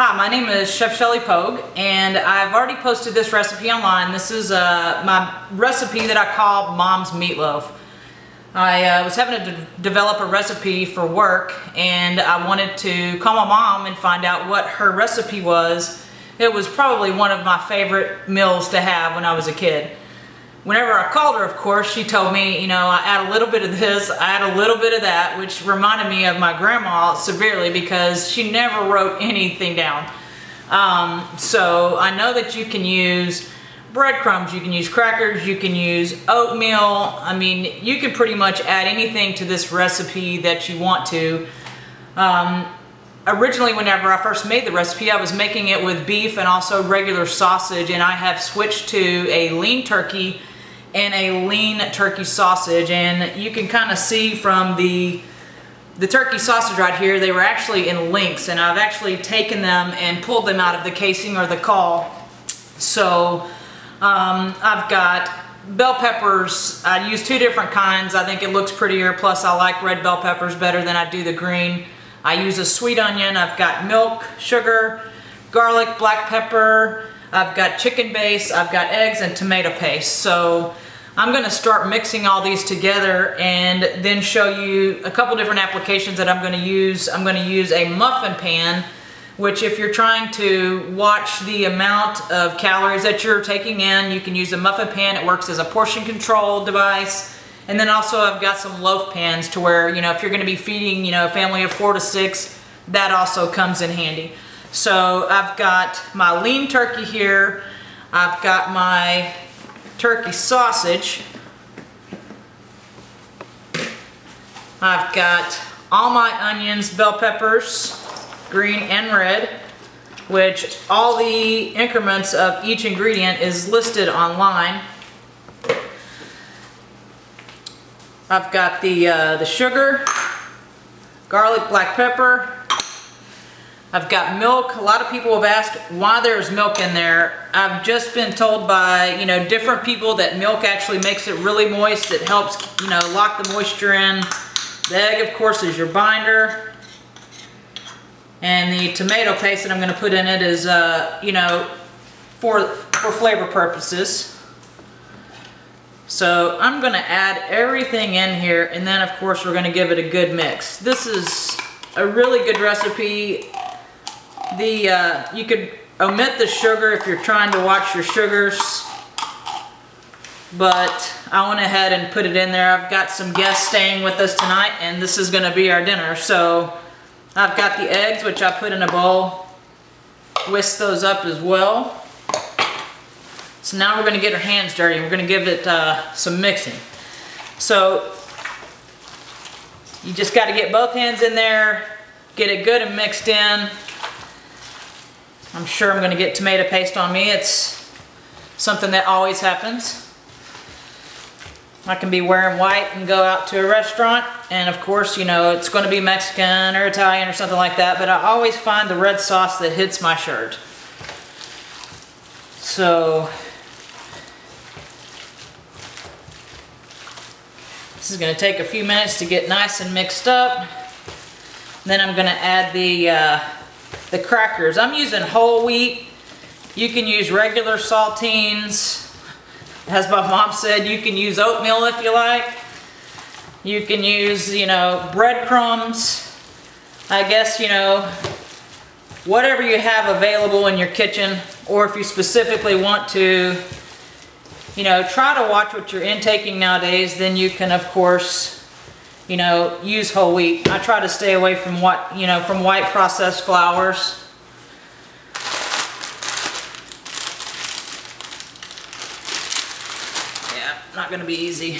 Hi, my name is Chef Shelley Pogue, and I've already posted this recipe online. This is my recipe that I call Mom's Meatloaf. I was having to develop a recipe for work, and I wanted to call my mom and find out what her recipe was. It was probably one of my favorite meals to have when I was a kid. Whenever I called her, of course, she told me, you know, I add a little bit of this, I add a little bit of that, which reminded me of my grandma severely because she never wrote anything down. So I know that you can use breadcrumbs, you can use crackers, you can use oatmeal. I mean, you can pretty much add anything to this recipe that you want to. Originally, whenever I first made the recipe, I was making it with beef and also regular sausage, and I have switched to a lean turkey and a lean turkey sausage. And you can kind of see from the turkey sausage right here, they were actually in links, and I've actually taken them and pulled them out of the casing or the caul. So I've got bell peppers. I use two different kinds. I think it looks prettier, plus I like red bell peppers better than I do the green. I use a sweet onion. I've got milk, sugar, garlic, black pepper. I've got chicken base. I've got eggs and tomato paste. So I'm going to start mixing all these together and then show you a couple different applications that I'm going to use. I'm going to use a muffin pan, which if you're trying to watch the amount of calories that you're taking in, you can use a muffin pan. It works as a portion control device. And then also I've got some loaf pans to where, you know, if you're going to be feeding, you know, a family of 4 to 6, that also comes in handy. So I've got my lean turkey here. I've got my turkey sausage. I've got all my onions, bell peppers, green and red, which all the increments of each ingredient is listed online. I've got the sugar, garlic, black pepper. I've got milk. A lot of people have asked why there's milk in there. I've just been told by, you know, different people that milk actually makes it really moist. It helps, you know, lock the moisture in. The egg, of course, is your binder. And the tomato paste that I'm going to put in it is, you know, for flavor purposes. So I'm going to add everything in here, and then of course we're going to give it a good mix. This is a really good recipe. You could omit the sugar if you're trying to watch your sugars, but I went ahead and put it in there. I've got some guests staying with us tonight, and this is going to be our dinner. So I've got the eggs, which I put in a bowl, whisk those up as well. So now we're going to get our hands dirty. We're going to give it some mixing. So you just got to get both hands in there, get it good and mixed in. I'm sure I'm going to get tomato paste on me. It's something that always happens. I can be wearing white and go out to a restaurant, and of course, you know, it's going to be Mexican or Italian or something like that, but I always find the red sauce that hits my shirt. So this is going to take a few minutes to get nice and mixed up. Then I'm going to add the crackers. I'm using whole wheat. You can use regular saltines. As my mom said, you can use oatmeal if you like. You can use, you know, breadcrumbs. I guess, you know, whatever you have available in your kitchen, or if you specifically want to, you know, try to watch what you're intaking nowadays, then you can, of course, you know, use whole wheat. I try to stay away from from white processed flours. Yeah, not going to be easy.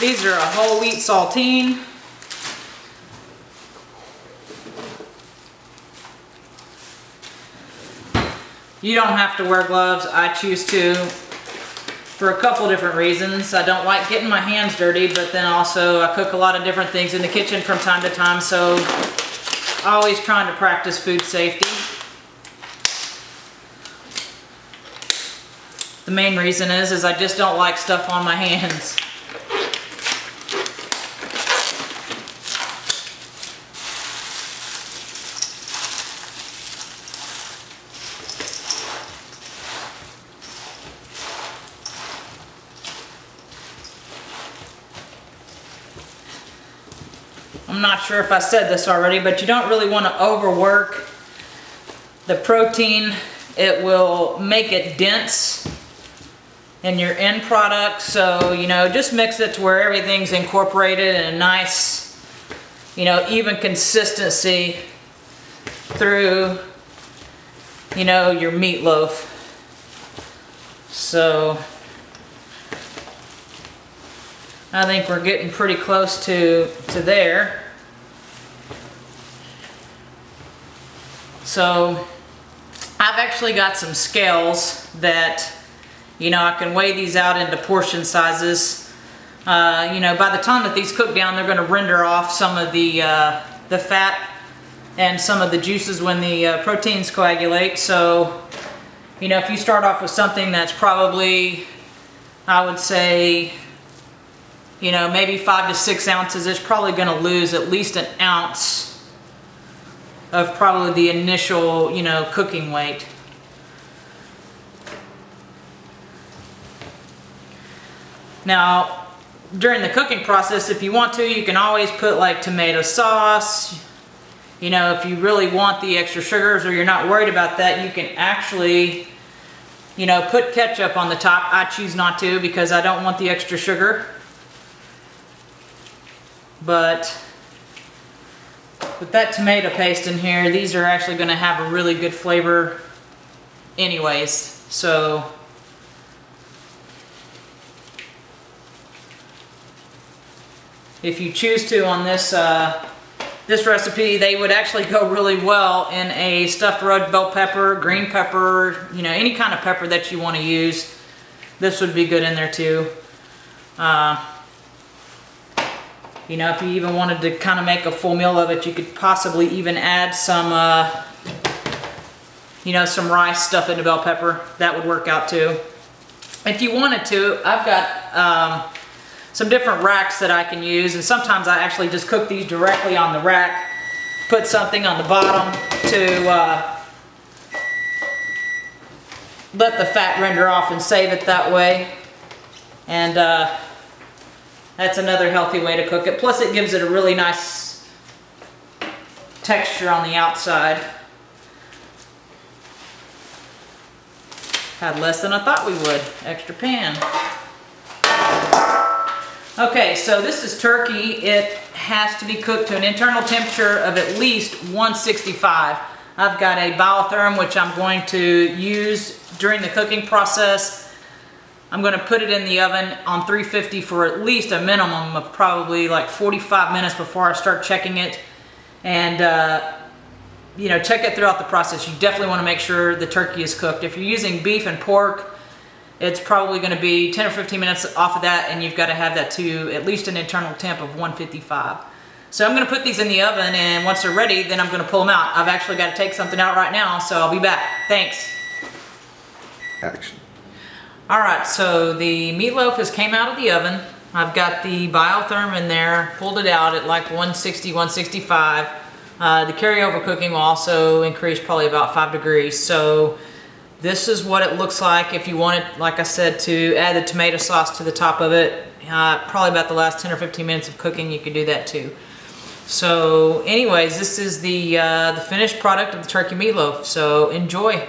These are a whole wheat saltine. You don't have to wear gloves. I choose to for a couple different reasons. I don't like getting my hands dirty, but then also I cook a lot of different things in the kitchen from time to time, so always trying to practice food safety. The main reason is I just don't like stuff on my hands. I'm not sure if I said this already, but you don't really want to overwork the protein. It will make it dense in your end product. So, you know, just mix it to where everything's incorporated in a nice, you know, even consistency through, you know, your meatloaf. So I think we're getting pretty close to there. So I've actually got some scales that, you know, I can weigh these out into portion sizes. You know, by the time that these cook down, they're going to render off some of the fat and some of the juices when the proteins coagulate. So, you know, if you start off with something that's probably, I would say, you know, maybe 5 to 6 ounces, it's probably going to lose at least an ounce of probably the initial, you know, cooking weight. Now, during the cooking process, if you want to, you can always put like tomato sauce. You know, if you really want the extra sugars or you're not worried about that, you can actually, you know, put ketchup on the top. I choose not to because I don't want the extra sugar. But with that tomato paste in here, these are actually going to have a really good flavor anyways. So if you choose to on this this recipe, they would actually go really well in a stuffed red bell pepper, green pepper, you know, any kind of pepper that you want to use. This would be good in there too. You know, if you even wanted to kind of make a full meal of it, you could possibly even add some, you know, some rice, stuff into bell pepper. That would work out too. If you wanted to, I've got some different racks that I can use, and sometimes I actually just cook these directly on the rack, put something on the bottom to let the fat render off and save it that way. And that's another healthy way to cook it. Plus it gives it a really nice texture on the outside. Had less than I thought we would. Extra pan. Okay, so this is turkey. It has to be cooked to an internal temperature of at least 165. I've got a biotherm which I'm going to use during the cooking process. I'm going to put it in the oven on 350 for at least a minimum of probably like 45 minutes before I start checking it. And, you know, check it throughout the process. You definitely want to make sure the turkey is cooked. If you're using beef and pork, it's probably going to be 10 or 15 minutes off of that, and you've got to have that to at least an internal temp of 155. So I'm going to put these in the oven, and once they're ready, then I'm going to pull them out. I've actually got to take something out right now, so I'll be back. Thanks. Action. Alright, so the meatloaf has came out of the oven. I've got the biotherm in there, pulled it out at like 160, 165. The carryover cooking will also increase probably about 5 degrees. So this is what it looks like if you wanted, like I said, to add the tomato sauce to the top of it. Probably about the last 10 or 15 minutes of cooking, you could do that too. So anyways, this is the finished product of the turkey meatloaf. So enjoy.